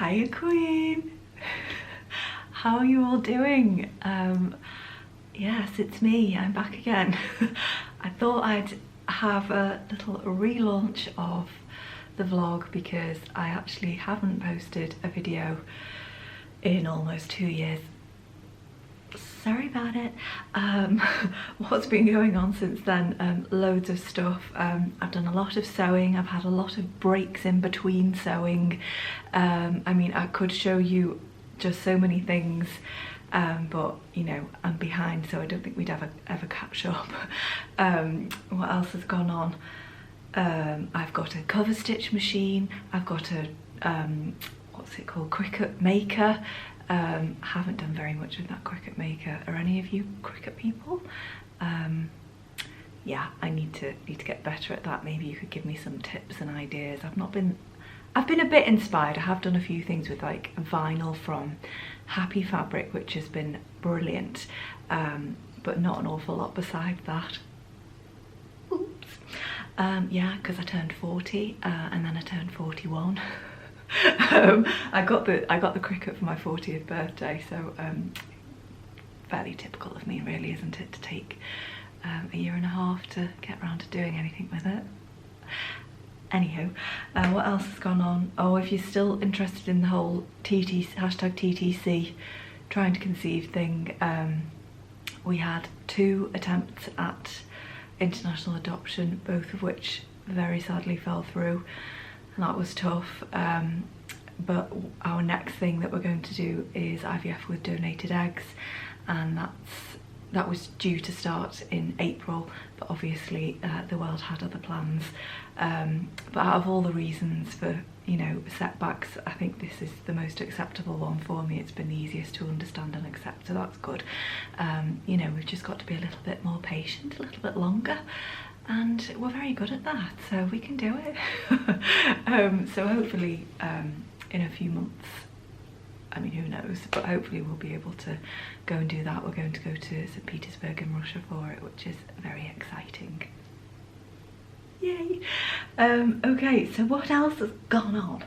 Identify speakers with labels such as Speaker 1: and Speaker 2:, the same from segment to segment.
Speaker 1: Hiya Queen! How are you all doing? Yes, it's me, I'm back again. I thought I'd have a little relaunch of the vlog because I actually haven't posted a video in almost 2 years. Sorry about it. What's been going on since then? Loads of stuff. I've done a lot of sewing. I've had a lot of breaks in between sewing. I mean, I could show you just so many things, but you know, I'm behind, so I don't think we'd ever catch up. What else has gone on? I've got a cover stitch machine. I've got a what's it called, Cricut maker. Haven't done very much with that Cricut maker. Are any of you Cricut people? Yeah, I need to get better at that. Maybe you could give me some tips and ideas. I've been a bit inspired. I have done a few things with like vinyl from Happy Fabric, which has been brilliant, but not an awful lot besides that. Oops. Yeah, because I turned 40 and then I turned 41. I got the Cricut for my 40th birthday, so fairly typical of me really, isn't it, to take a year and a half to get around to doing anything with it. Anywho, what else has gone on? Oh, if you're still interested in the whole #TTC trying to conceive thing, we had 2 attempts at international adoption, both of which very sadly fell through. And that was tough, but our next thing that we're going to do is IVF with donated eggs, and that was due to start in April, but obviously the world had other plans. But out of all the reasons for, you know, setbacks, I think this is the most acceptable one for me. It's been the easiest to understand and accept, so that's good. You know, we've just got to be a little bit more patient, a little bit longer. And we're very good at that, so we can do it. So hopefully in a few months, I mean, who knows, but hopefully we'll be able to go and do that. We're going to go to St. Petersburg in Russia for it, which is very exciting. Yay! Okay, so what else has gone on?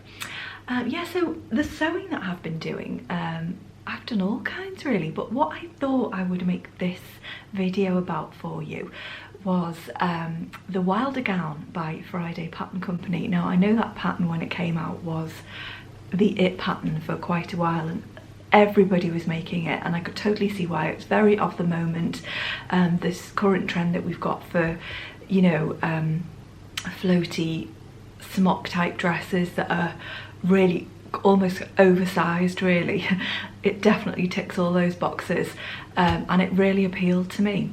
Speaker 1: Yeah, so the sewing that I've been doing, I've done all kinds really, but what I thought I would make this video about for you was the Wilder Gown by Friday Pattern Company. Now, I know that pattern when it came out was the it pattern for quite a while, and everybody was making it, and I could totally see why. It's very of the moment. This current trend that we've got for, you know, floaty smock type dresses that are really almost oversized really. It definitely ticks all those boxes, and it really appealed to me.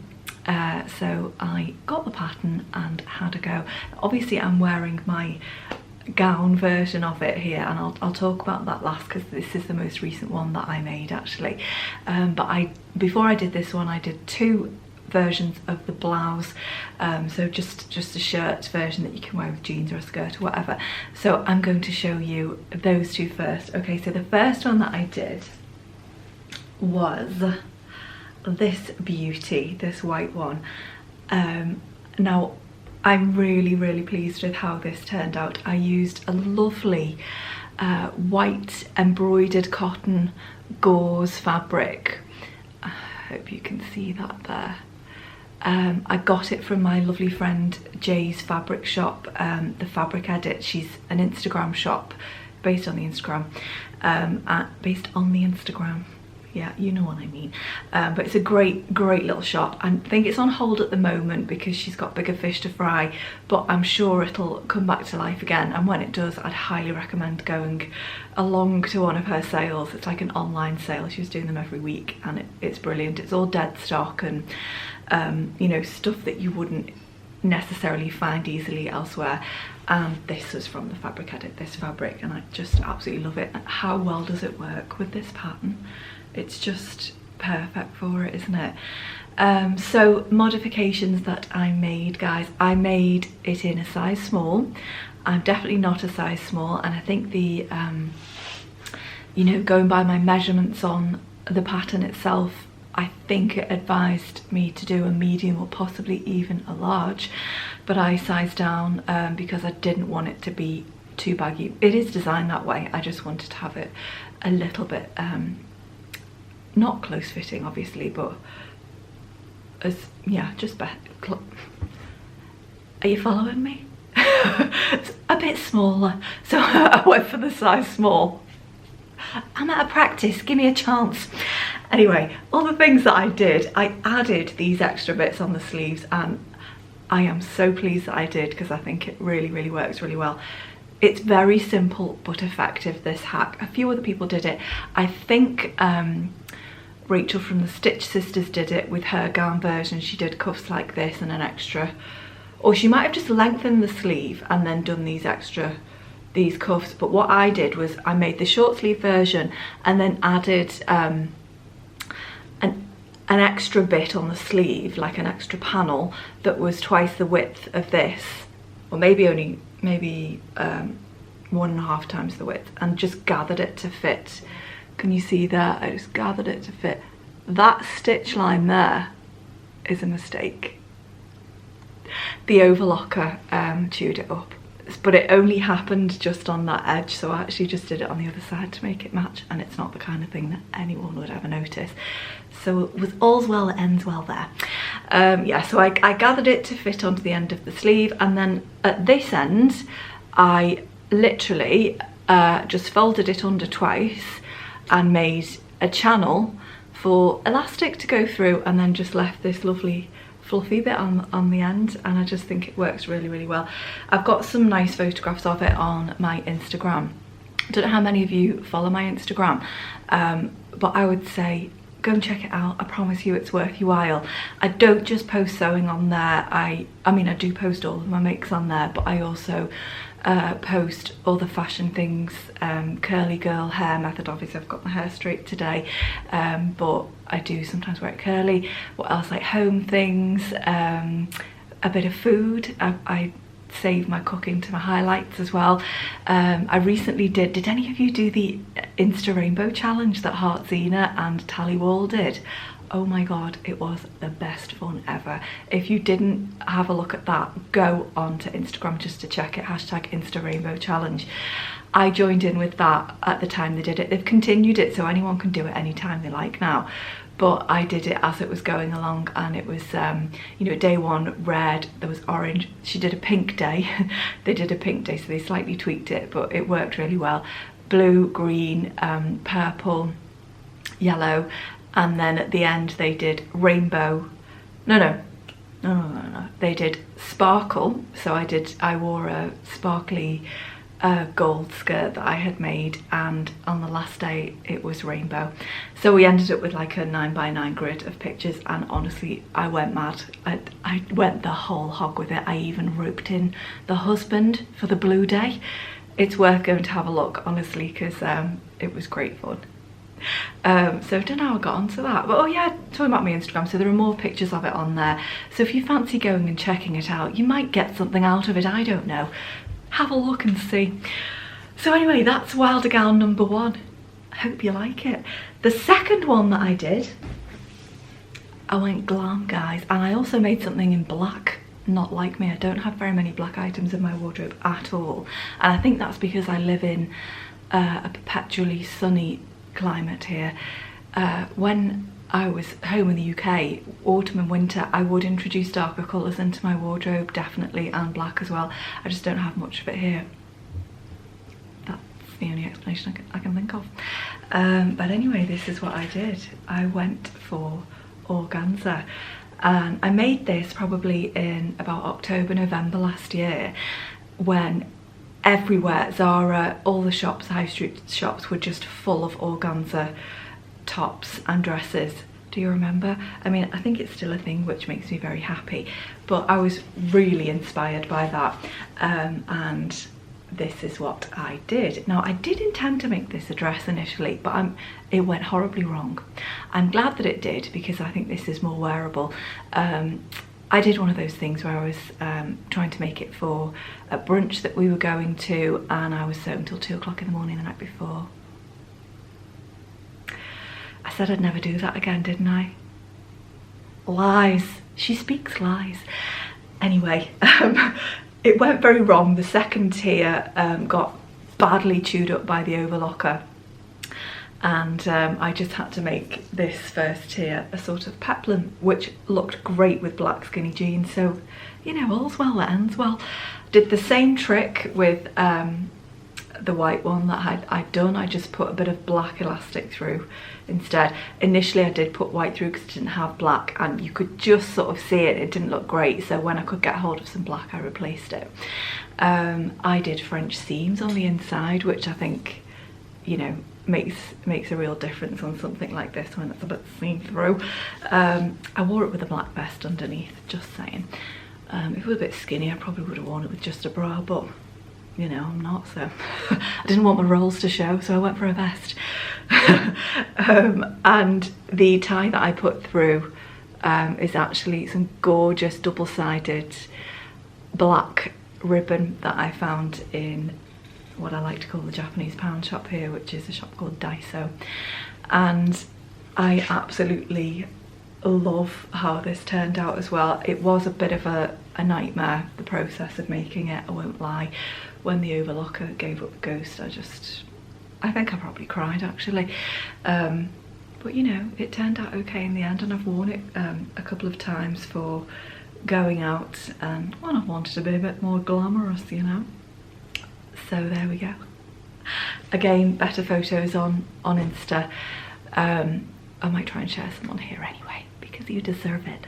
Speaker 1: So I got the pattern and had a go. Obviously I'm wearing my gown version of it here, and I'll talk about that last because this is the most recent one that I made actually. But before I did this one, I did 2 versions of the blouse, so just a shirt version that you can wear with jeans or a skirt or whatever. So I'm going to show you those 2 first. Okay, so the first one that I did was this beauty, this white one. Now I'm really pleased with how this turned out. I used a lovely white embroidered cotton gauze fabric. I hope you can see that there. I got it from my lovely friend Jay's fabric shop, the Fabric Edit. She's an Instagram shop based on the Instagram. Yeah, you know what I mean. But it's a great little shop. I think it's on hold at the moment because she's got bigger fish to fry, but I'm sure it'll come back to life again, and when it does, I'd highly recommend going along to one of her sales. It's like an online sale. She was doing them every week, and it's brilliant. It's all dead stock and you know, stuff that you wouldn't necessarily find easily elsewhere. And this was from the Fabric Edit, this fabric, and I just absolutely love it. How well does it work with this pattern? It's just perfect for it, isn't it? So modifications that I made, guys, I made it in a size small. I'm definitely not a size small, and I think the you know, going by my measurements on the pattern itself, I think it advised me to do a medium or possibly even a large, but I sized down because I didn't want it to be too baggy. It is designed that way. I just wanted to have it a little bit, not close fitting obviously, but as, yeah, just better. Are you following me? It's a bit smaller, so I went for the size small. I'm out of practice, give me a chance. Anyway, all the things that I did, I added these extra bits on the sleeves, and I am so pleased that I did, because I think it really works really well. It's very simple but effective, this hack. A few other people did it. I think Rachel from the Stitch Sisters did it with her gown version. She did cuffs like this and an extra, or she might have just lengthened the sleeve and then done these cuffs. But what I did was I made the short sleeve version and then added an extra bit on the sleeve, like an extra panel that was twice the width of this, or maybe 1.5 times the width, and just gathered it to fit. Can you see that? I just gathered it to fit. That stitch line there is a mistake. The overlocker chewed it up, but it only happened just on that edge, so I actually just did it on the other side to make it match, and it's not the kind of thing that anyone would ever notice. So it was all's well that ends well there. Yeah, so I gathered it to fit onto the end of the sleeve, and then at this end I literally just folded it under twice and made a channel for elastic to go through, and then just left this lovely fluffy bit on the end, and I just think it works really well. I've got some nice photographs of it on my Instagram. I don't know how many of you follow my Instagram, but I would say go and check it out. I promise you it's worth your while. I don't just post sewing on there. I mean I do post all of my makes on there, but I also post other fashion things, curly girl hair method. Obviously I've got my hair straight today, but I do sometimes wear it curly. What else? Like home things, a bit of food. I save my cooking to my highlights as well. I recently did any of you do the Insta Rainbow Challenge that Heartzina and Tally Wall did? Oh my god, it was the best fun ever. If you didn't have a look at that, go on to Instagram just to check it, hashtag Insta Rainbow Challenge. I joined in with that at the time they did it. They've continued it, so anyone can do it anytime they like now. But I did it as it was going along, and it was, you know, day one red, there was orange. She did a pink day. They did a pink day, so they slightly tweaked it, but it worked really well. Blue, green, purple, yellow, and then at the end they did rainbow. No. They did sparkle. So I wore a sparkly gold skirt that I had made, and on the last day it was rainbow. So we ended up with like a 9x9 grid of pictures, and honestly I went mad. I went the whole hog with it. I even roped in the husband for the blue day. It's worth going to have a look, honestly, because it was great fun. So I don't know how I got onto that, but oh yeah, talking about my Instagram, so there are more pictures of it on there, so if you fancy going and checking it out, you might get something out of it, I don't know. Have a look and see. So anyway, that's Wilder Gown number 1. I hope you like it. The second one that I did, I went glam, guys, and I also made something in black. Not like me, I don't have very many black items in my wardrobe at all, and I think that's because I live in a perpetually sunny climate here. When I was home in the UK, autumn and winter, I would introduce darker colours into my wardrobe, definitely, and black as well. I just don't have much of it here. That's the only explanation I can think of. But anyway, this is what I did. I went for organza, and I made this probably in about October, November last year, when everywhere, Zara, all the shops, high street shops, were just full of organza tops and dresses. Do you remember? I mean, I think it's still a thing, which makes me very happy, but I was really inspired by that, and this is what I did. Now, I did intend to make this a dress initially, but it went horribly wrong. I'm glad that it did, because I think this is more wearable. I did one of those things where I was trying to make it for a brunch that we were going to, and I was sewing till 2 o'clock in the morning the night before. I said I'd never do that again, didn't I? Lies. She speaks lies. Anyway, it went very wrong. The second tier got badly chewed up by the overlocker, and I just had to make this first tier a sort of peplum, which looked great with black skinny jeans. So, you know, all's well that ends well. Did the same trick with the white one that I'd done. I just put a bit of black elastic through instead. Initially I did put white through because it didn't have black, and you could just sort of see it. It didn't look great, so when I could get hold of some black I replaced it. I did French seams on the inside, which I think, you know, makes a real difference on something like this when it's a bit seen through. I wore it with a black vest underneath, just saying. If it was a bit skinny I probably would have worn it with just a bra, but you know, I'm not, so I didn't want my rolls to show, so I went for a vest. And the tie that I put through is actually some gorgeous double-sided black ribbon that I found in what I like to call the Japanese pound shop here, which is a shop called Daiso. And I absolutely love how this turned out as well. It was a bit of a nightmare, the process of making it, I won't lie. When the overlocker gave up the ghost, I think I probably cried actually. But you know, it turned out okay in the end, and I've worn it a couple of times for going out, and well, I've wanted to be a bit more glamorous, you know. So there we go. Again, better photos on Insta. I might try and share some on here anyway, because you deserve it.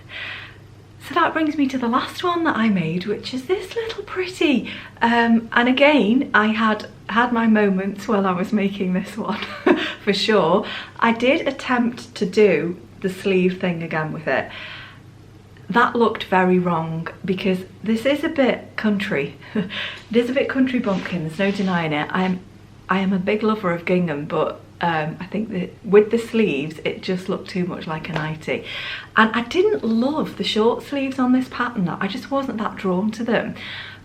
Speaker 1: So that brings me to the last one that I made, which is this little pretty. And again, I had my moments while I was making this one, for sure. I did attempt to do the sleeve thing again with it. That looked very wrong, because this is a bit country. It is a bit country bumpkin, there's no denying it. I am a big lover of gingham, but I think that with the sleeves it just looked too much like a nightie, and I didn't love the short sleeves on this pattern. I just wasn't that drawn to them.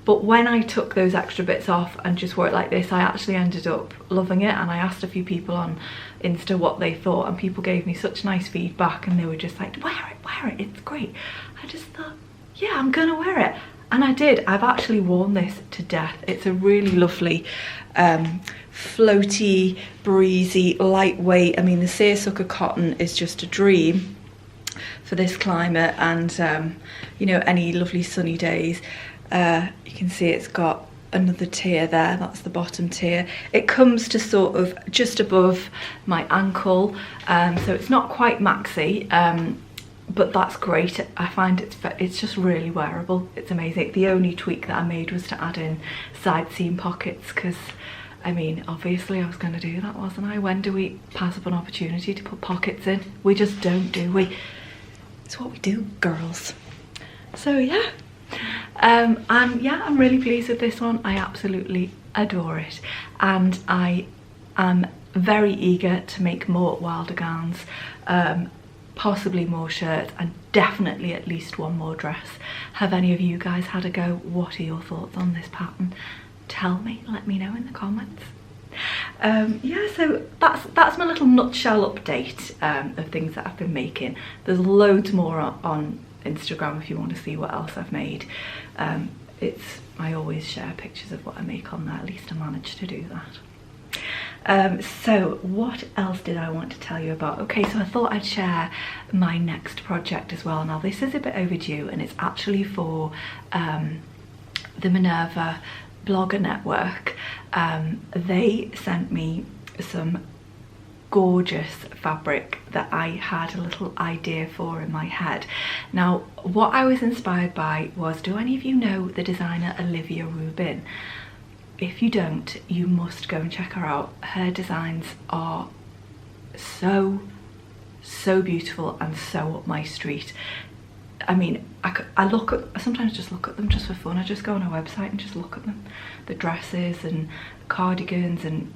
Speaker 1: But when I took those extra bits off and just wore it like this, I actually ended up loving it. And I asked a few people on Insta what they thought, and people gave me such nice feedback, and they were just like, wear it, it's great. I just thought, yeah, I'm gonna wear it. And I did. I've actually worn this to death. It's a really lovely floaty, breezy, lightweight. I mean, the Seersucker cotton is just a dream for this climate, and you know, any lovely sunny days. You can see it's got another tier there, that's the bottom tier. It comes to sort of just above my ankle, so it's not quite maxi, but that's great. I find it's just really wearable. It's amazing. The only tweak that I made was to add in side seam pockets, because I mean, obviously I was going to do that, wasn't I? When do we pass up an opportunity to put pockets in? We just don't, do we? It's what we do, girls. So yeah. And yeah, I'm really pleased with this one. I absolutely adore it, and I am very eager to make more wilder gowns, possibly more shirts, and definitely at least one more dress. Have any of you guys had a go? What are your thoughts on this pattern? Tell me, let me know in the comments. Yeah, so that's my little nutshell update of things that I've been making. There's loads more on Instagram if you want to see what else I've made. I always share pictures of what I make on there, at least I managed to do that. So what else did I want to tell you about? Okay, so I thought I'd share my next project as well. Now this is a bit overdue, and it's actually for the Minerva blogger network. They sent me some gorgeous fabric that I had a little idea for in my head. Now what I was inspired by was, do any of you know the designer Olivia Rubin? If you don't, you must go and check her out. Her designs are so beautiful and so up my street. I mean, I sometimes just look at them just for fun. I just go on her website and just look at them. The dresses and cardigans, and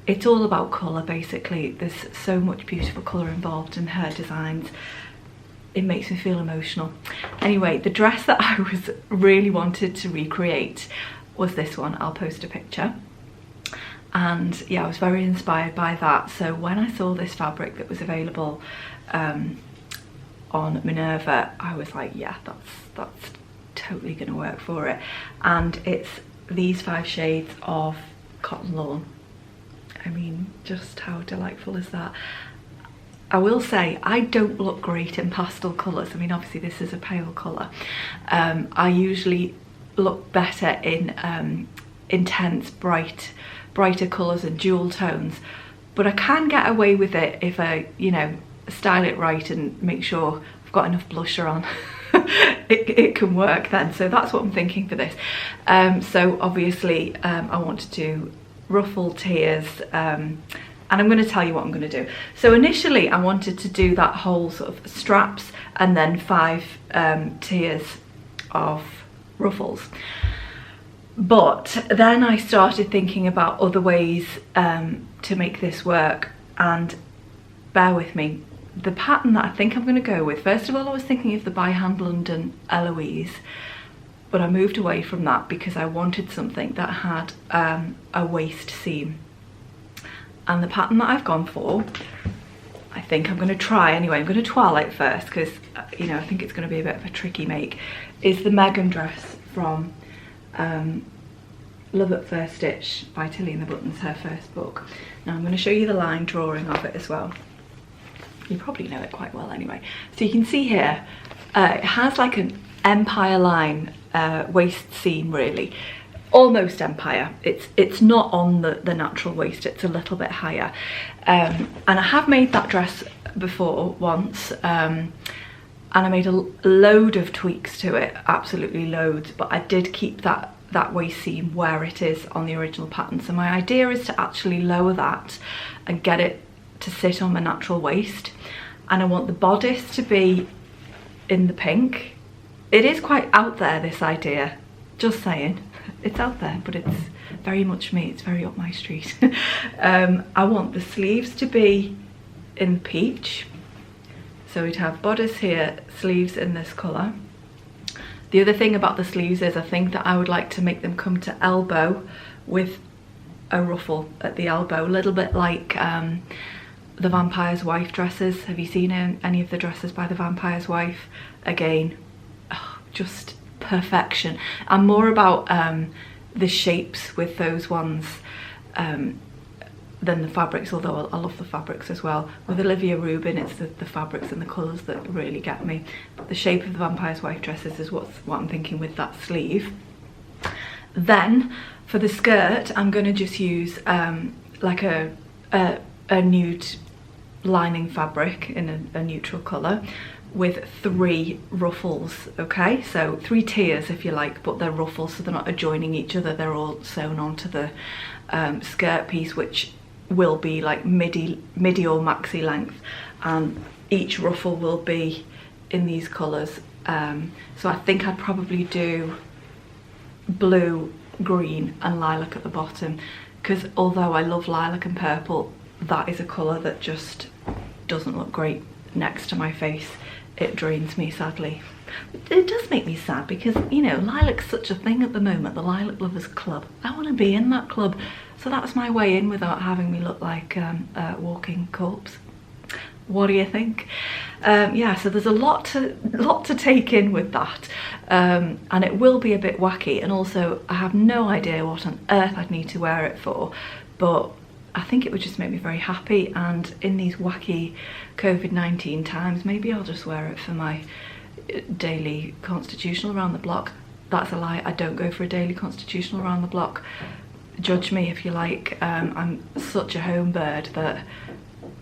Speaker 1: it's all about colour basically. There's so much beautiful colour involved in her designs. It makes me feel emotional. Anyway, the dress that I was really wanted to recreate was this one. I'll post a picture. And yeah, I was very inspired by that. So when I saw this fabric that was available on Minerva, I was like, yeah, that's totally going to work for it. And it's these 5 shades of Cotton Lawn. I mean, just how delightful is that? I will say I don't look great in pastel colours. I mean, obviously this is a pale colour. I usually look better in intense, brighter colours and jewel tones, but I can get away with it if I, you know, style it right and make sure I've got enough blusher on. it can work then. So that's what I'm thinking for this. So obviously I want to do ruffled tiers, and I'm going to tell you what I'm going to do. So initially I wanted to do that whole sort of straps and then 5 tiers of ruffles, but then I started thinking about other ways to make this work, and bear with me, the pattern that I think I'm going to go with, first of all I was thinking of the By Hand London Eloise, but I moved away from that because I wanted something that had a waist seam. And the pattern that I've gone for, I think I'm going to try anyway, I'm going to twirl it first because, you know, I think it's going to be a bit of a tricky make, is the Megan dress from Love at First Stitch by Tilly and the Buttons, her first book. Now I'm going to show you the line drawing of it as well. You probably know it quite well anyway. So you can see here, it has like an empire line waist seam, really. Almost empire. It's not on the natural waist, it's a little bit higher. And I have made that dress before once, and I made a load of tweaks to it, absolutely loads, but I did keep that waist seam where it is on the original pattern. So my idea is to actually lower that and get it to sit on my natural waist. And I want the bodice to be in the pink. It is quite out there, this idea, just saying. It's out there, but it's very much me, it's very up my street. I want the sleeves to be in peach. So we'd have bodice here, sleeves in this colour. The other thing about the sleeves is I think that I would like to make them come to elbow with a ruffle at the elbow, a little bit like the Vampire's Wife dresses. Have you seen any of the dresses by the Vampire's Wife? Again, oh, just perfection. I'm more about the shapes with those ones than the fabrics, although I love the fabrics as well. With Olivia Rubin, it's the fabrics and the colours that really get me. But the shape of the Vampire's Wife dresses is what I'm thinking with that sleeve. Then for the skirt, I'm going to just use like a nude lining fabric in a neutral colour with 3 ruffles, okay? So 3 tiers if you like, but they're ruffles, so they're not adjoining each other, they're all sewn onto the skirt piece, which will be like midi or maxi length, and each ruffle will be in these colours. So I think I'd probably do blue, green and lilac at the bottom, because although I love lilac and purple, that is a colour that just doesn't look great next to my face. It drains me, sadly. It does make me sad because, you know, lilac's such a thing at the moment, the Lilac Lovers Club. I want to be in that club, so that's my way in without having me look like a walking corpse. What do you think? Yeah, so there's a lot to take in with that, and it will be a bit wacky, and also I have no idea what on earth I'd need to wear it for, but I think it would just make me very happy, and in these wacky COVID-19 times, maybe I'll just wear it for my daily constitutional around the block. That's a lie, I don't go for a daily constitutional around the block. Judge me if you like. I'm such a home bird that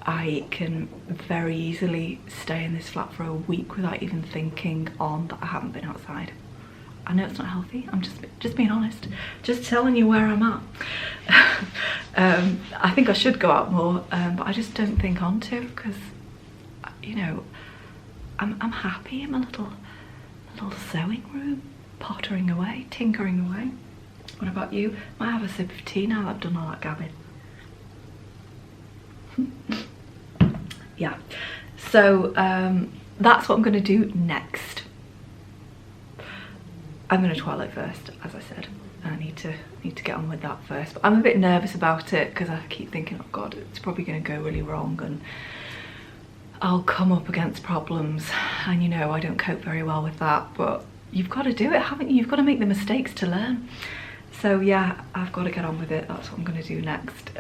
Speaker 1: I can very easily stay in this flat for a week without even thinking on that I haven't been outside. I know it's not healthy, I'm just being honest, just telling you where I'm at. I think I should go out more, but I just don't think on to, because, you know, I'm happy in my little sewing room, pottering away, tinkering away. What about you? Might have a sip of tea now that I've done all that gabbing. Yeah, so that's what I'm going to do next. I'm going to twirl it first, as I said. I need to get on with that first. But I'm a bit nervous about it because I keep thinking, oh God, it's probably going to go really wrong and I'll come up against problems. And you know, I don't cope very well with that. But you've got to do it, haven't you? You've got to make the mistakes to learn. So yeah, I've got to get on with it. That's what I'm going to do next.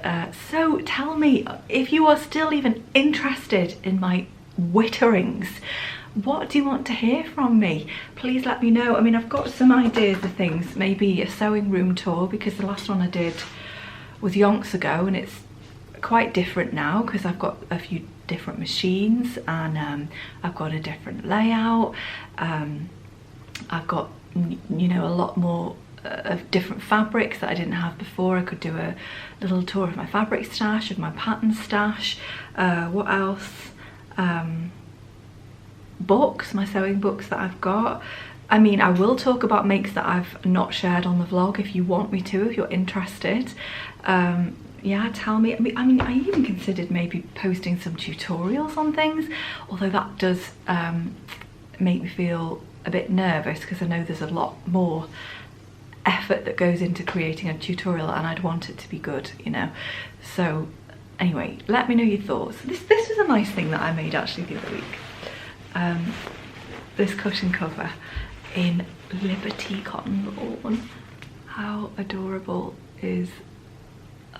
Speaker 1: So tell me if you are still even interested in my witterings. What do you want to hear from me? Please let me know. I mean, I've got some ideas of things, maybe a sewing room tour, because the last one I did was yonks ago and it's quite different now because I've got a few different machines and I've got a different layout. I've got, you know, a lot more of different fabrics that I didn't have before. I could do a little tour of my fabric stash, of my pattern stash. What else? Books, my sewing books that I've got. I mean, I will talk about makes that I've not shared on the vlog if you want me to, if you're interested. Yeah, tell me. I mean, I even considered maybe posting some tutorials on things, although that does make me feel a bit nervous because I know there's a lot more effort that goes into creating a tutorial and I'd want it to be good, you know. So anyway, let me know your thoughts. This was a nice thing that I made actually the other week. This cushion cover in Liberty cotton lawn. How adorable is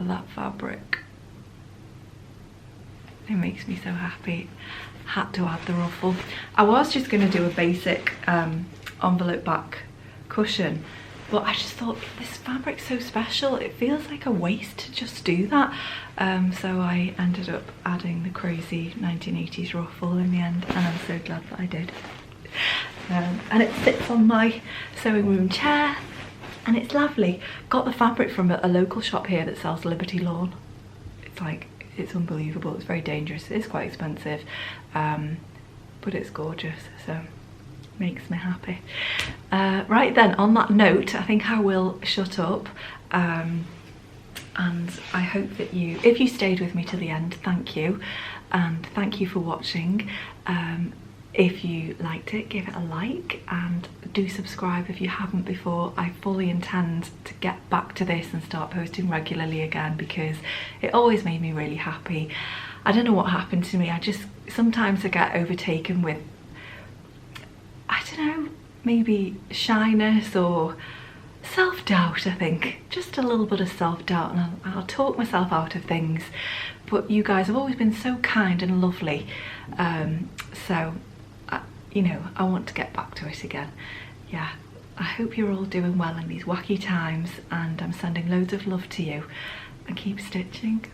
Speaker 1: that fabric? It makes me so happy. Had to add the ruffle. I was just going to do a basic envelope back cushion, but I just thought this fabric's so special, it feels like a waste to just do that. So I ended up adding the crazy 1980s ruffle in the end, and I'm so glad that I did. And it sits on my sewing room chair and it's lovely. Got the fabric from a local shop here that sells Liberty lawn. It's like, it's unbelievable. It's very dangerous. It's quite expensive, but it's gorgeous, so makes me happy. Right then, on that note, I think I will shut up. And I hope that if you stayed with me to the end, thank you. And thank you for watching. If you liked it, give it a like and do subscribe if you haven't before. I fully intend to get back to this and start posting regularly again because it always made me really happy. I don't know what happened to me. Sometimes I get overtaken with, I don't know, maybe shyness or self-doubt, I think. Just a little bit of self-doubt, and I'll talk myself out of things. But you guys have always been so kind and lovely. You know, I want to get back to it again. Yeah, I hope you're all doing well in these wacky times, and I'm sending loads of love to you, and keep stitching.